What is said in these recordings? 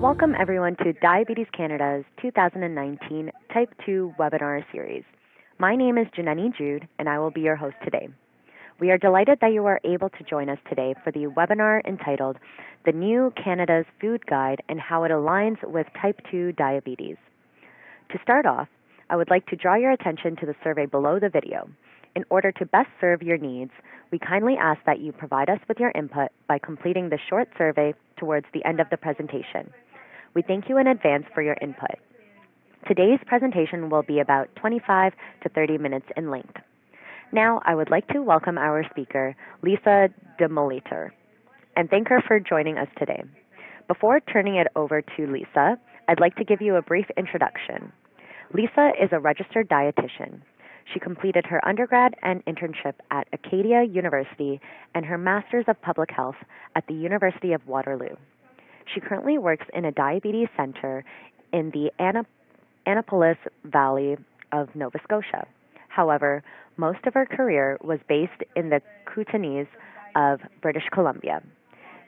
Welcome everyone to Diabetes Canada's 2019 Type 2 webinar series. My name is Janani Jude and I will be your host today. We are delighted that you are able to join us today for the webinar entitled The New Canada's Food Guide and How It Aligns with Type 2 Diabetes. To start off, I would like to draw your attention to the survey below the video. In order to best serve your needs, we kindly ask that you provide us with your input by completing the short survey towards the end of the presentation. We thank you in advance for your input. Today's presentation will be about 25 to 30 minutes in length. Now, I would like to welcome our speaker, Lisa deMolitor, and thank her for joining us today. Before turning it over to Lisa, I'd like to give you a brief introduction. Lisa is a registered dietitian. She completed her undergrad and internship at Acadia University and her Master's of Public Health at the University of Waterloo. She currently works in a diabetes center in the Annapolis Valley of Nova Scotia. However, most of her career was based in the Kootenays of British Columbia.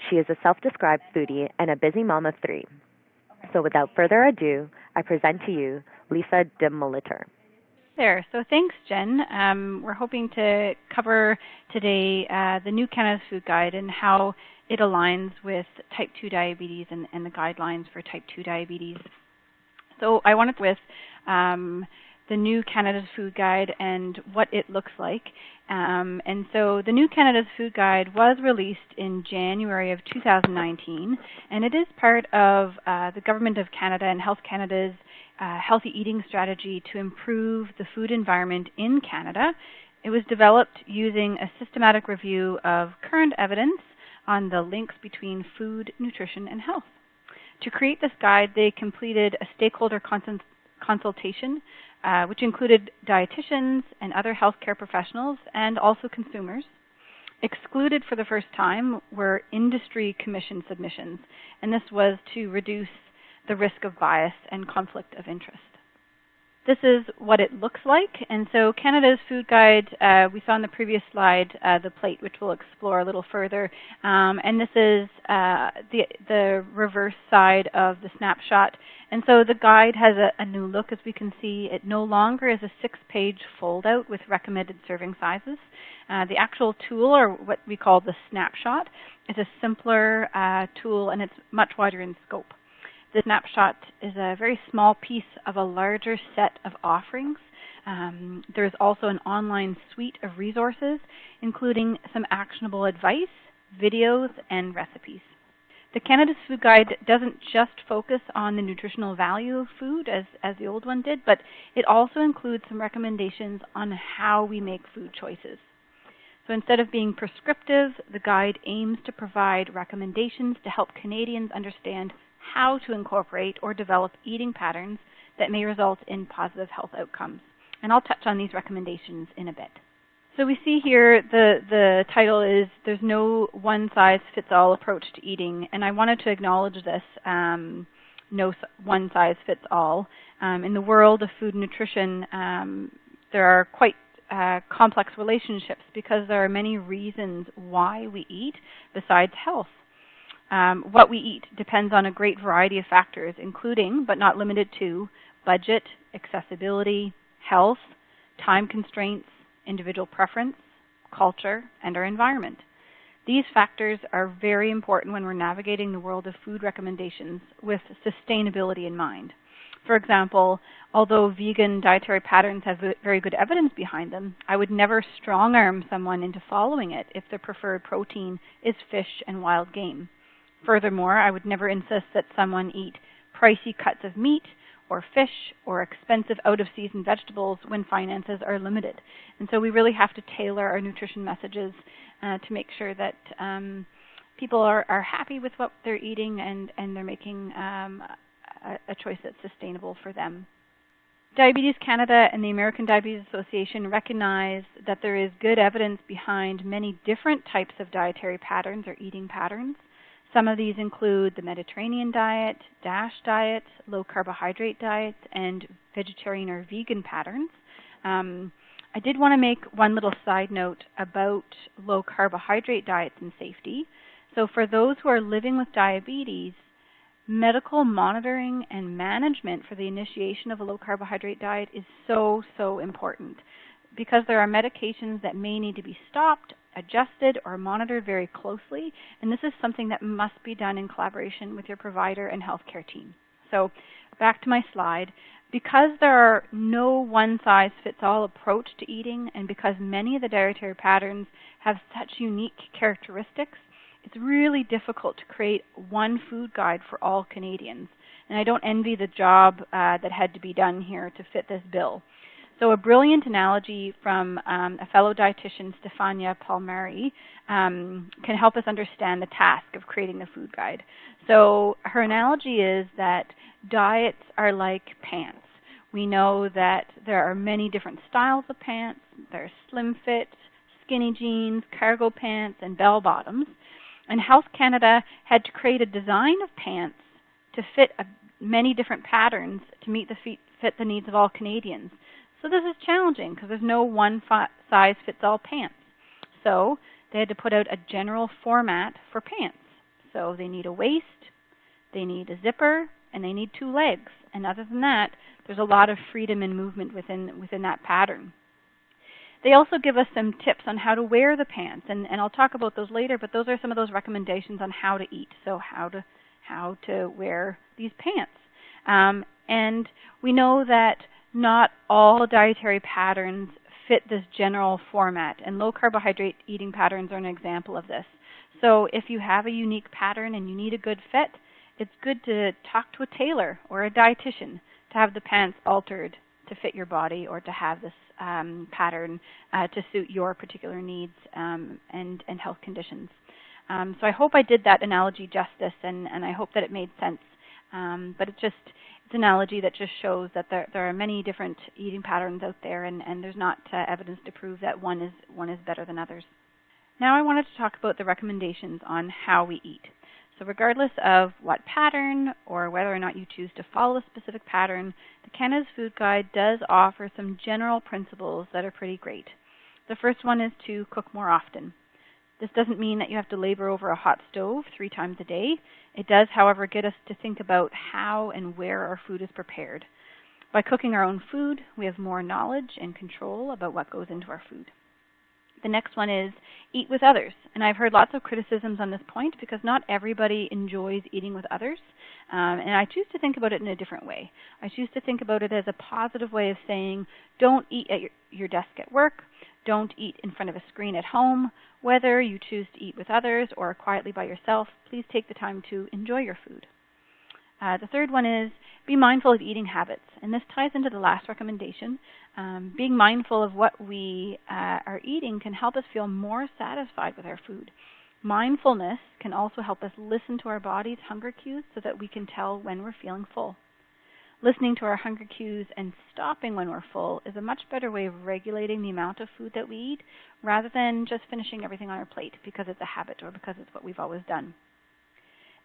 She is a self-described foodie and a busy mom of 3. So without further ado, I present to you Lisa deMolitor. There. So thanks, Jen. We're hoping to cover today the new Canada's Food Guide and how it aligns with type 2 diabetes and the guidelines for type 2 diabetes. So I wanted to with the new Canada's Food Guide and what it looks like. And so the new Canada's Food Guide was released in January of 2019, and it is part of the Government of Canada and Health Canada's healthy eating strategy to improve the food environment in Canada. It was developed using a systematic review of current evidence on the links between food, nutrition, and health. To create this guide, they completed a stakeholder consultation, which included dietitians and other healthcare professionals and also consumers. Excluded for the first time were industry commission submissions, and this was to reduce the risk of bias and conflict of interest. This is what it looks like, and so Canada's Food Guide, we saw on the previous slide the plate, which we'll explore a little further, and this is the reverse side of the snapshot. And so the guide has a new look, as we can see. It no longer is a 6-page fold-out with recommended serving sizes. The actual tool, or what we call the snapshot, is a simpler tool, and it's much wider in scope. The snapshot is a very small piece of a larger set of offerings. There's also an online suite of resources, including some actionable advice, videos, and recipes. The Canada's Food Guide doesn't just focus on the nutritional value of food, as the old one did, but it also includes some recommendations on how we make food choices. So instead of being prescriptive, the guide aims to provide recommendations to help Canadians understand how to incorporate or develop eating patterns that may result in positive health outcomes. And I'll touch on these recommendations in a bit. So we see here the title is There's No One-Size-Fits-All Approach to Eating, and I wanted to acknowledge this, no one-size-fits-all. In the world of food and nutrition, there are quite complex relationships because there are many reasons why we eat besides health. What we eat depends on a great variety of factors, including, but not limited to, budget, accessibility, health, time constraints, individual preference, culture, and our environment. These factors are very important when we're navigating the world of food recommendations with sustainability in mind. For example, although vegan dietary patterns have very good evidence behind them, I would never strong-arm someone into following it if their preferred protein is fish and wild game. Furthermore, I would never insist that someone eat pricey cuts of meat or fish or expensive out-of-season vegetables when finances are limited. And so we really have to tailor our nutrition messages to make sure that people are happy with what they're eating and they're making a choice that's sustainable for them. Diabetes Canada and the American Diabetes Association recognize that there is good evidence behind many different types of dietary patterns or eating patterns. Some of these include the Mediterranean diet, DASH diets, low carbohydrate diets, and vegetarian or vegan patterns. I did want to make one little side note about low carbohydrate diets and safety. So for those who are living with diabetes, medical monitoring and management for the initiation of a low carbohydrate diet is so, so important, because there are medications that may need to be stopped, adjusted, or monitored very closely, and this is something that must be done in collaboration with your provider and healthcare team. So back to my slide. Because there are no one-size-fits-all approach to eating, and because many of the dietary patterns have such unique characteristics, it's really difficult to create one food guide for all Canadians. And I don't envy the job that had to be done here to fit this bill. So a brilliant analogy from a fellow dietitian, Stefania Palmieri, can help us understand the task of creating a food guide. So her analogy is that diets are like pants. We know that there are many different styles of pants. There's slim fit, skinny jeans, cargo pants, and bell bottoms. And Health Canada had to create a design of pants to fit many different patterns to meet fit the needs of all Canadians. So this is challenging because there's no one-size-fits-all pants. So they had to put out a general format for pants. So they need a waist, they need a zipper, and they need 2 legs. And other than that, there's a lot of freedom and movement within that pattern. They also give us some tips on how to wear the pants, and I'll talk about those later, but those are some of those recommendations on how to eat, so how to wear these pants. And we know that not all dietary patterns fit this general format, and low carbohydrate eating patterns are an example of this. So if you have a unique pattern and you need a good fit, it's good to talk to a tailor or a dietitian to have the pants altered to fit your body, or to have this pattern to suit your particular needs and health conditions. So I hope I did that analogy justice, and I hope that it made sense. But it's an analogy that just shows that there are many different eating patterns out there, and there's not evidence to prove that one is better than others. Now I wanted to talk about the recommendations on how we eat. So regardless of what pattern or whether or not you choose to follow a specific pattern, the Canada's Food Guide does offer some general principles that are pretty great. The first one is to cook more often. This doesn't mean that you have to labor over a hot stove 3 times a day. It does, however, get us to think about how and where our food is prepared. By cooking our own food, we have more knowledge and control about what goes into our food. The next one is eat with others. And I've heard lots of criticisms on this point because not everybody enjoys eating with others. And I choose to think about it in a different way. I choose to think about it as a positive way of saying, don't eat at your desk at work. Don't eat in front of a screen at home. Whether you choose to eat with others or quietly by yourself, please take the time to enjoy your food. The third one is be mindful of eating habits. And this ties into the last recommendation. Being mindful of what we are eating can help us feel more satisfied with our food. Mindfulness can also help us listen to our body's hunger cues so that we can tell when we're feeling full. Listening to our hunger cues and stopping when we're full is a much better way of regulating the amount of food that we eat rather than just finishing everything on our plate because it's a habit or because it's what we've always done.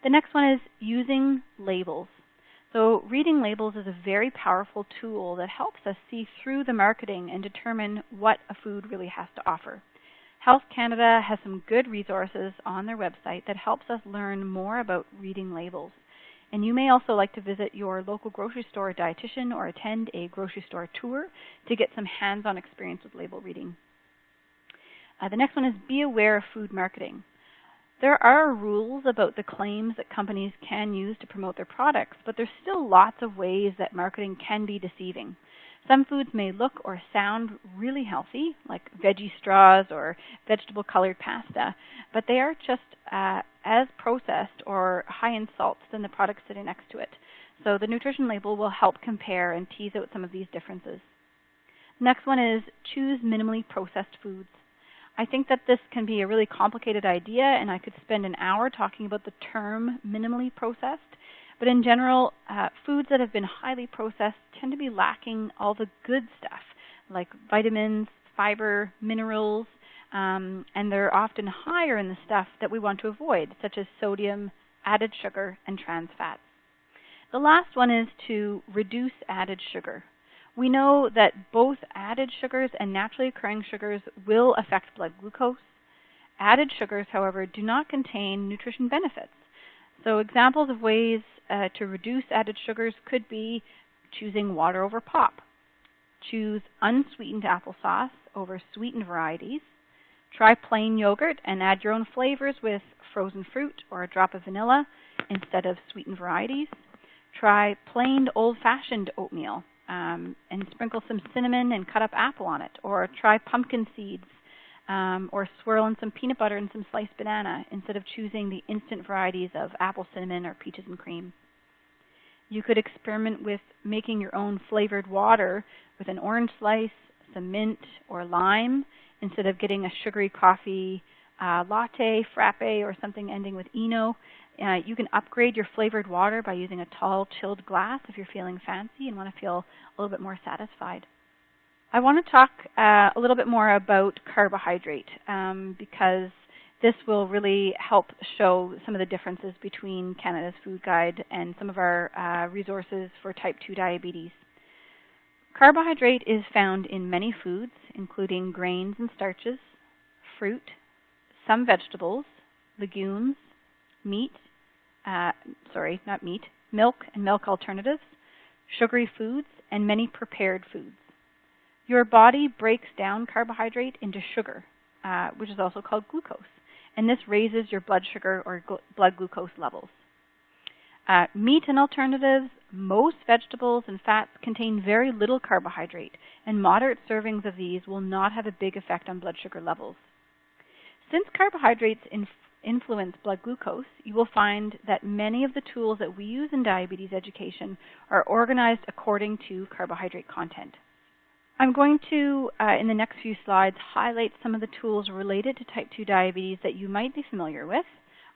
The next one is using labels. So reading labels is a very powerful tool that helps us see through the marketing and determine what a food really has to offer. Health Canada has some good resources on their website that helps us learn more about reading labels. And you may also like to visit your local grocery store dietitian or attend a grocery store tour to get some hands-on experience with label reading. The next one is be aware of food marketing. There are rules about the claims that companies can use to promote their products, but there's still lots of ways that marketing can be deceiving. Some foods may look or sound really healthy, like veggie straws or vegetable-colored pasta, but they are just as processed or high in salts than the product sitting next to it. So the nutrition label will help compare and tease out some of these differences. Next one is choose minimally processed foods. I think that this can be a really complicated idea, and I could spend an hour talking about the term minimally processed. But in general, foods that have been highly processed tend to be lacking all the good stuff, like vitamins, fiber, minerals, and they're often higher in the stuff that we want to avoid, such as sodium, added sugar, and trans fats. The last one is to reduce added sugar. We know that both added sugars and naturally occurring sugars will affect blood glucose. Added sugars, however, do not contain nutrition benefits. So examples of ways to reduce added sugars could be choosing water over pop. Choose unsweetened applesauce over sweetened varieties. Try plain yogurt and add your own flavors with frozen fruit or a drop of vanilla instead of sweetened varieties. Try plain old-fashioned oatmeal and sprinkle some cinnamon and cut up apple on it. Or try pumpkin seeds or swirl in some peanut butter and some sliced banana instead of choosing the instant varieties of apple cinnamon or peaches and cream. You could experiment with making your own flavored water with an orange slice, some mint, or lime instead of getting a sugary coffee latte, frappe, or something ending with eno. You can upgrade your flavored water by using a tall, chilled glass if you're feeling fancy and want to feel a little bit more satisfied. I want to talk a little bit more about carbohydrate because this will really help show some of the differences between Canada's Food Guide and some of our resources for type 2 diabetes. Carbohydrate is found in many foods, including grains and starches, fruit, some vegetables, legumes, milk and milk alternatives, sugary foods, and many prepared foods. Your body breaks down carbohydrate into sugar, which is also called glucose, and this raises your blood sugar or blood glucose levels. Meat and alternatives, most vegetables and fats contain very little carbohydrate, and moderate servings of these will not have a big effect on blood sugar levels. Since carbohydrates influence blood glucose, you will find that many of the tools that we use in diabetes education are organized according to carbohydrate content. I'm going to, in the next few slides, highlight some of the tools related to type 2 diabetes that you might be familiar with.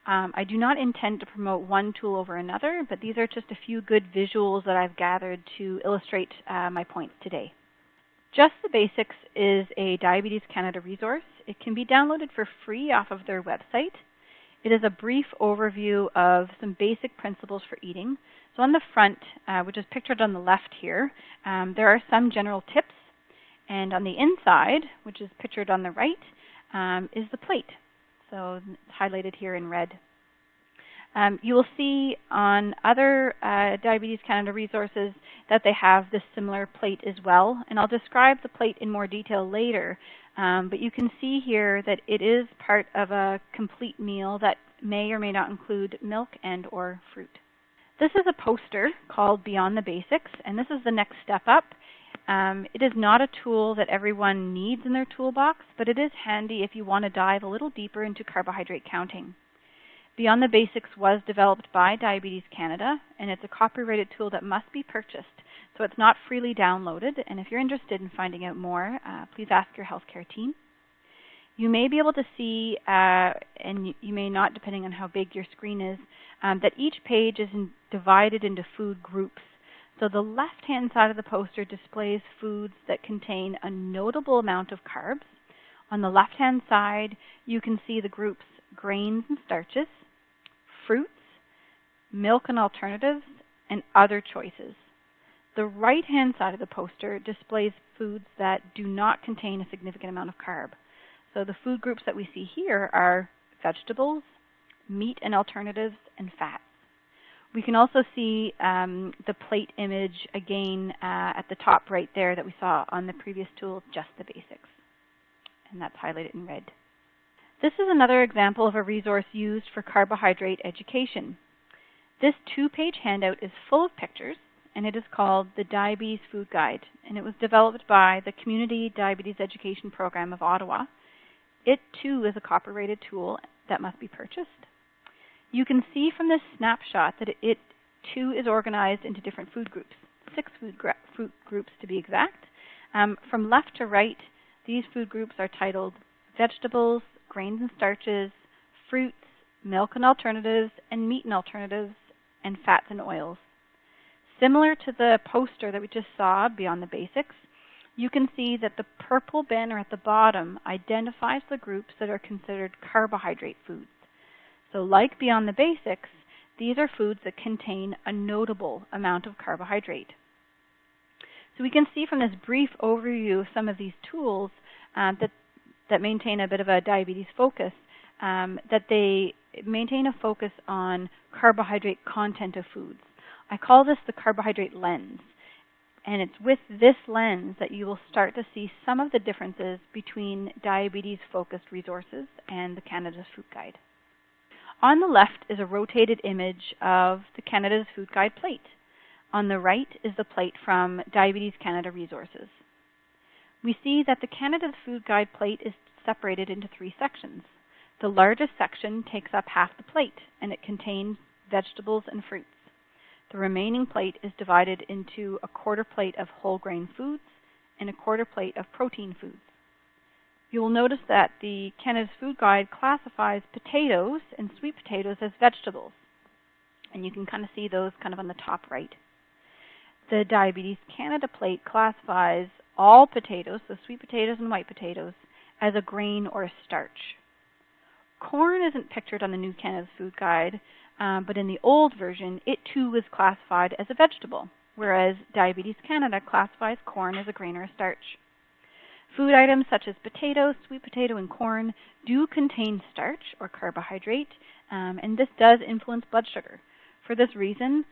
I do not intend to promote one tool over another, but these are just a few good visuals that I've gathered to illustrate my points today. Just the Basics is a Diabetes Canada resource. It can be downloaded for free off of their website. It is a brief overview of some basic principles for eating. So on the front, which is pictured on the left here, there are some general tips. And on the inside, which is pictured on the right, is the plate. So it's highlighted here in red. You will see on other Diabetes Canada resources that they have this similar plate as well. And I'll describe the plate in more detail later. But you can see here that it is part of a complete meal that may or may not include milk and or fruit. This is a poster called Beyond the Basics, and this is the next step up. It is not a tool that everyone needs in their toolbox, but it is handy if you want to dive a little deeper into carbohydrate counting. Beyond the Basics was developed by Diabetes Canada, and it's a copyrighted tool that must be purchased, so it's not freely downloaded. And if you're interested in finding out more, please ask your healthcare team. You may be able to see, and you may not, depending on how big your screen is, that each page is divided into food groups. So the left-hand side of the poster displays foods that contain a notable amount of carbs. On the left-hand side, you can see the groups grains and starches, fruits, milk and alternatives, and other choices. The right-hand side of the poster displays foods that do not contain a significant amount of carb. So the food groups that we see here are vegetables, meat and alternatives, and fats. We can also see the plate image again at the top right there that we saw on the previous tool, Just the Basics. And that's highlighted in red. This is another example of a resource used for carbohydrate education. This 2-page handout is full of pictures, and it is called the Diabetes Food Guide, and it was developed by the Community Diabetes Education Program of Ottawa. It too is a copyrighted tool that must be purchased. You can see from this snapshot that it too is organized into different food groups, 6 food groups to be exact. From left to right, these food groups are titled vegetables, grains and starches, fruits, milk and alternatives, and meat and alternatives, and fats and oils. Similar to the poster that we just saw, Beyond the Basics, you can see that the purple banner at the bottom identifies the groups that are considered carbohydrate foods. So like Beyond the Basics, these are foods that contain a notable amount of carbohydrate. So we can see from this brief overview of some of these tools that maintain a bit of a diabetes focus, that they maintain a focus on carbohydrate content of foods. I call this the carbohydrate lens. And it's with this lens that you will start to see some of the differences between diabetes-focused resources and the Canada's Food Guide. On the left is a rotated image of the Canada's Food Guide plate. On the right is the plate from Diabetes Canada Resources. We see that the Canada's Food Guide plate is separated into 3 sections. The largest section takes up half the plate, and it contains vegetables and fruits. The remaining plate is divided into a quarter plate of whole grain foods and a quarter plate of protein foods. You will notice that the Canada's Food Guide classifies potatoes and sweet potatoes as vegetables. And you can kind of see those kind of on the top right. The Diabetes Canada plate classifies all potatoes, so sweet potatoes and white potatoes, as a grain or a starch. Corn isn't pictured on the new Canada's Food Guide, but in the old version, it too was classified as a vegetable, whereas Diabetes Canada classifies corn as a grain or a starch. Food items such as potato, sweet potato, and corn do contain starch or carbohydrate, and this does influence blood sugar. For this reason,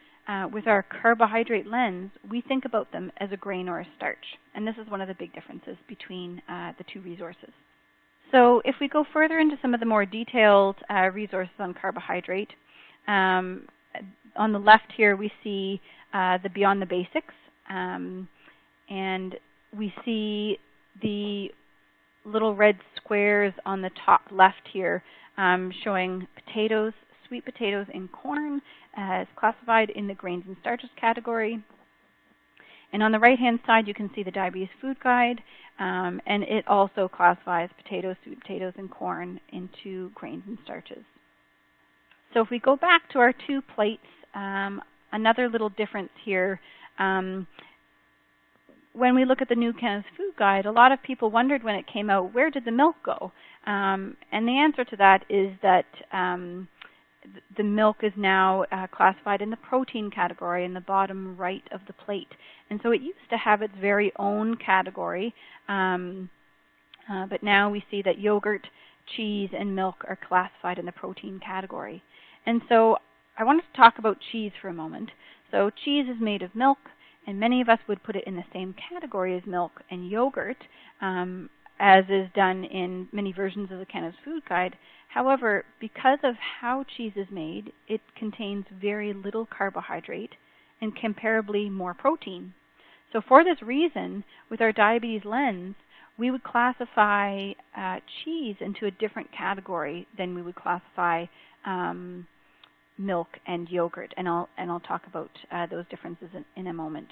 with our carbohydrate lens, we think about them as a grain or a starch, and this is one of the big differences between the 2 resources. So if we go further into some of the more detailed resources on carbohydrate, on the left here we see the Beyond the Basics, and we see the little red squares on the top left here showing potatoes, sweet potatoes, and corn as classified in the grains and starches category. And on the right-hand side, you can see the Diabetes Food Guide, and it also classifies potatoes, sweet potatoes, and corn into grains and starches. So if we go back to our 2 plates, another little difference here. When we look at the new Canada's Food Guide, a lot of people wondered when it came out, where did the milk go? And the answer to that is that the milk is now classified in the protein category in the bottom right of the plate. And so it used to have its very own category, but now we see that yogurt, cheese, and milk are classified in the protein category. And so I wanted to talk about cheese for a moment. So cheese is made of milk, and many of us would put it in the same category as milk and yogurt, as is done in many versions of the Canada's Food Guide. However, because of how cheese is made, it contains very little carbohydrate and comparably more protein. So for this reason, with our diabetes lens, we would classify cheese into a different category than we would classify milk and yogurt, and I'll talk about those differences in a moment.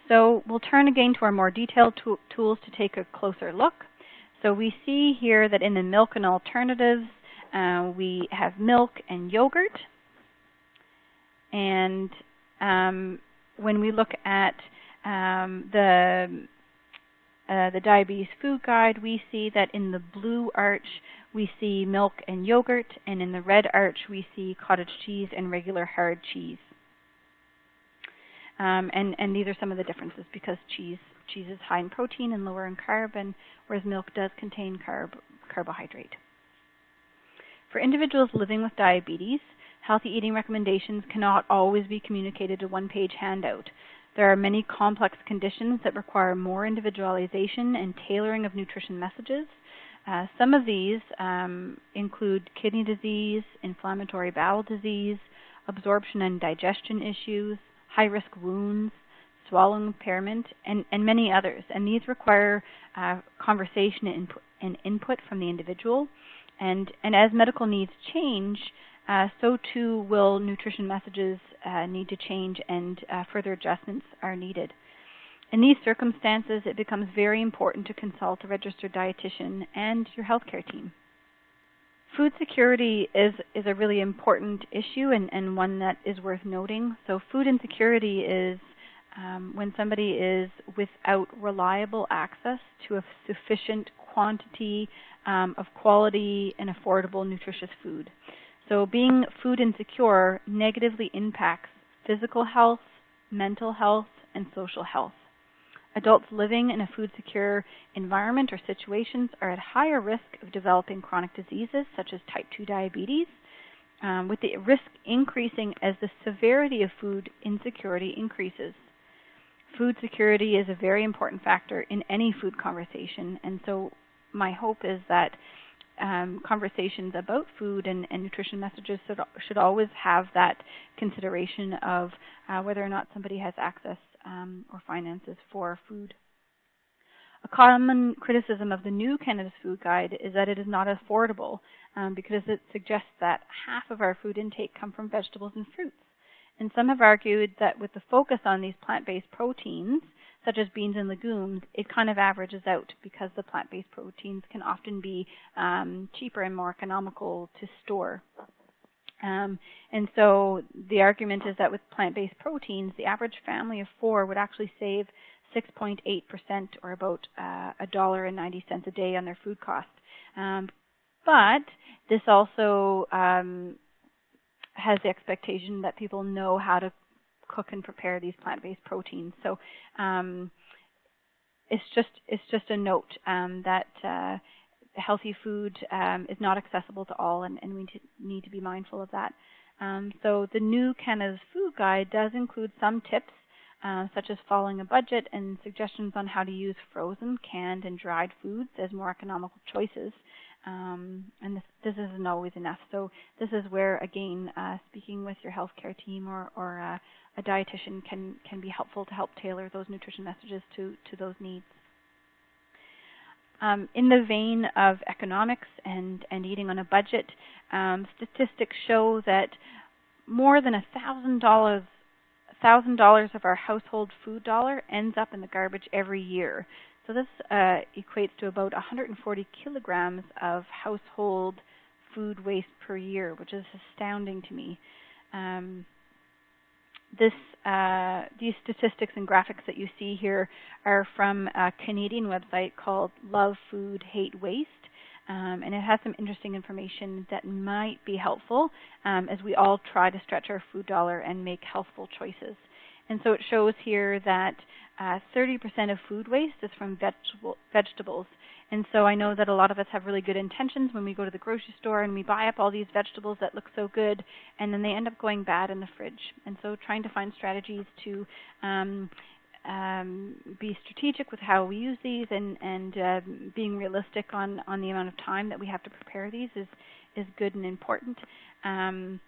So we'll turn again to our more detailed tools to take a closer look. So we see here that in the milk and alternatives, we have milk and yogurt. And when we look at the Diabetes Food Guide, we see that in the blue arch, we see milk and yogurt, and in the red arch, we see cottage cheese and regular hard cheese. And these are some of the differences because cheese is high in protein and lower in carb, and whereas milk does contain carbohydrate. For individuals living with diabetes, healthy eating recommendations cannot always be communicated in a one-page handout. There are many complex conditions that require more individualization and tailoring of nutrition messages. Some of these include kidney disease, inflammatory bowel disease, absorption and digestion issues, high-risk wounds, swallowing impairment, and many others. And these require conversation and input from the individual. And as medical needs change, so too will nutrition messages need to change, and further adjustments are needed. In these circumstances, it becomes very important to consult a registered dietitian and your healthcare team. Food security is a really important issue and one that is worth noting. So food insecurity is when somebody is without reliable access to a sufficient quantity of quality and affordable nutritious food. So being food insecure negatively impacts physical health, mental health, and social health. Adults living in a food-secure environment or situations are at higher risk of developing chronic diseases such as type 2 diabetes, with the risk increasing as the severity of food insecurity increases. Food security is a very important factor in any food conversation, and so my hope is that conversations about food and nutrition messages should always have that consideration of whether or not somebody has access or finances for food. A common criticism of the new Canada's Food Guide is that it is not affordable because it suggests that half of our food intake come from vegetables and fruits. And some have argued that with the focus on these plant-based proteins, such as beans and legumes, it kind of averages out because the plant-based proteins can often be cheaper and more economical to store. And so the argument is that with plant-based proteins, the average family of 4 would actually save 6.8% or about $1.90 a day on their food cost. But this also has the expectation that people know how to cook and prepare these plant-based proteins. So it's just a note that healthy food is not accessible to all, and we need to be mindful of that. So the new Canada's Food Guide does include some tips, such as following a budget and suggestions on how to use frozen, canned, and dried foods as more economical choices. And this isn't always enough. So this is where, again, speaking with your healthcare team or a dietitian can be helpful to help tailor those nutrition messages to those needs. In the vein of economics and eating on a budget, statistics show that more than $1,000 of our household food dollar ends up in the garbage every year. So this equates to about 140 kilograms of household food waste per year, which is astounding to me. These statistics and graphics that you see here are from a Canadian website called Love Food, Hate Waste, and it has some interesting information that might be helpful as we all try to stretch our food dollar and make healthful choices. And so it shows here that 30% of food waste is from vegetables. And so I know that a lot of us have really good intentions when we go to the grocery store and we buy up all these vegetables that look so good, and then they end up going bad in the fridge. And so trying to find strategies to be strategic with how we use these and being realistic on the amount of time that we have to prepare these is good and important. And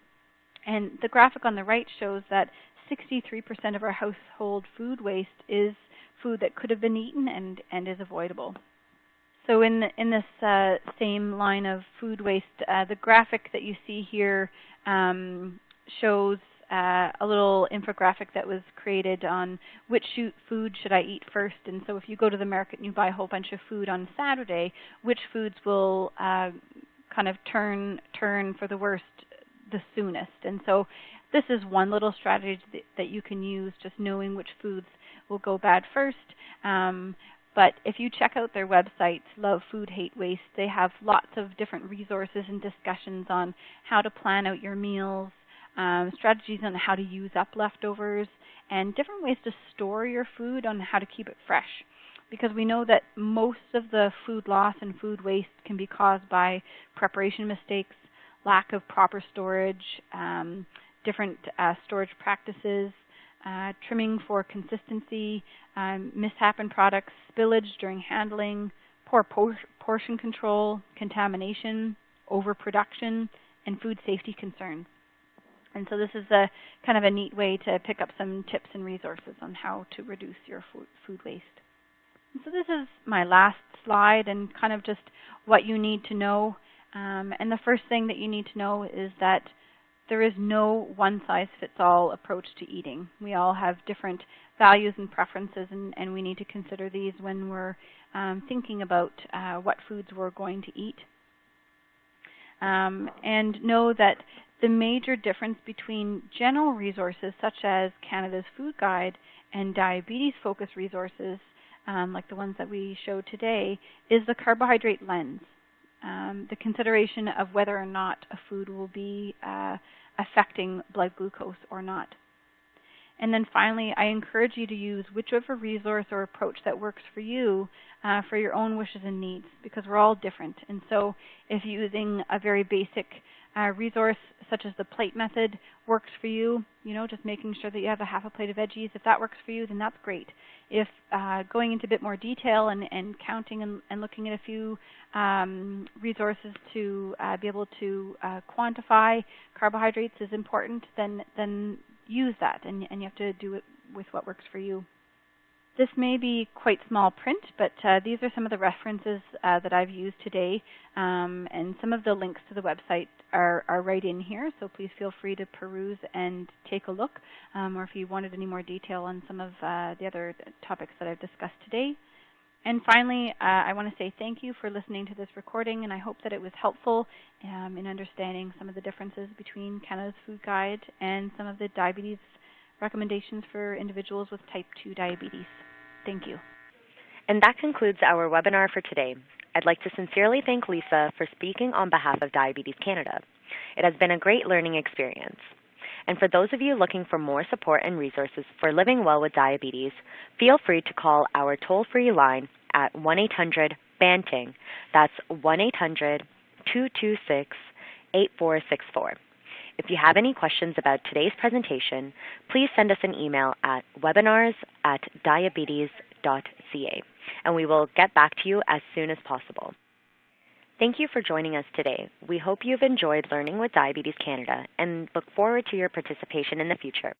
the graphic on the right shows that 63% of our household food waste is food that could have been eaten and is avoidable. So in this same line of food waste, the graphic that you see here shows a little infographic that was created on which food should I eat first. And so if you go to the market and you buy a whole bunch of food on Saturday, which foods will kind of turn for the worst the soonest. And so this is one little strategy that you can use, just knowing which foods will go bad first. But if you check out their website, Love Food, Hate Waste, they have lots of different resources and discussions on how to plan out your meals, strategies on how to use up leftovers, and different ways to store your food on how to keep it fresh. Because we know that most of the food loss and food waste can be caused by preparation mistakes, lack of proper storage, different storage practices, trimming for consistency, mishap in products, spillage during handling, poor portion control, contamination, overproduction, and food safety concerns. And so this is a kind of a neat way to pick up some tips and resources on how to reduce your food waste. And so this is my last slide and kind of just what you need to know. And the first thing that you need to know is that there is no one-size-fits-all approach to eating. We all have different values and preferences, and we need to consider these when we're thinking about what foods we're going to eat. And know that the major difference between general resources such as Canada's Food Guide and diabetes-focused resources, like the ones that we showed today, is the carbohydrate lens. The consideration of whether or not a food will be affecting blood glucose or not. And then finally, I encourage you to use whichever resource or approach that works for you for your own wishes and needs, because we're all different. And so if using a very basic resource such as the plate method works for you, just making sure that you have a half a plate of veggies, if that works for you, then that's great. If going into a bit more detail and counting and looking at a few resources to be able to quantify carbohydrates is important, then use that, and you have to do it with what works for you. This may be quite small print, but these are some of the references that I've used today, and some of the links to the website are right in here, so please feel free to peruse and take a look, or if you wanted any more detail on some of the other topics that I've discussed today. And finally, I want to say thank you for listening to this recording, and I hope that it was helpful in understanding some of the differences between Canada's Food Guide and some of the diabetes recommendations for individuals with type 2 diabetes. Thank you. And that concludes our webinar for today. I'd like to sincerely thank Lisa for speaking on behalf of Diabetes Canada. It has been a great learning experience. And for those of you looking for more support and resources for living well with diabetes, feel free to call our toll-free line at 1-800-BANTING. That's 1-800-226-8464. If you have any questions about today's presentation, please send us an email at webinars@diabetes.ca, and we will get back to you as soon as possible. Thank you for joining us today. We hope you've enjoyed learning with Diabetes Canada and look forward to your participation in the future.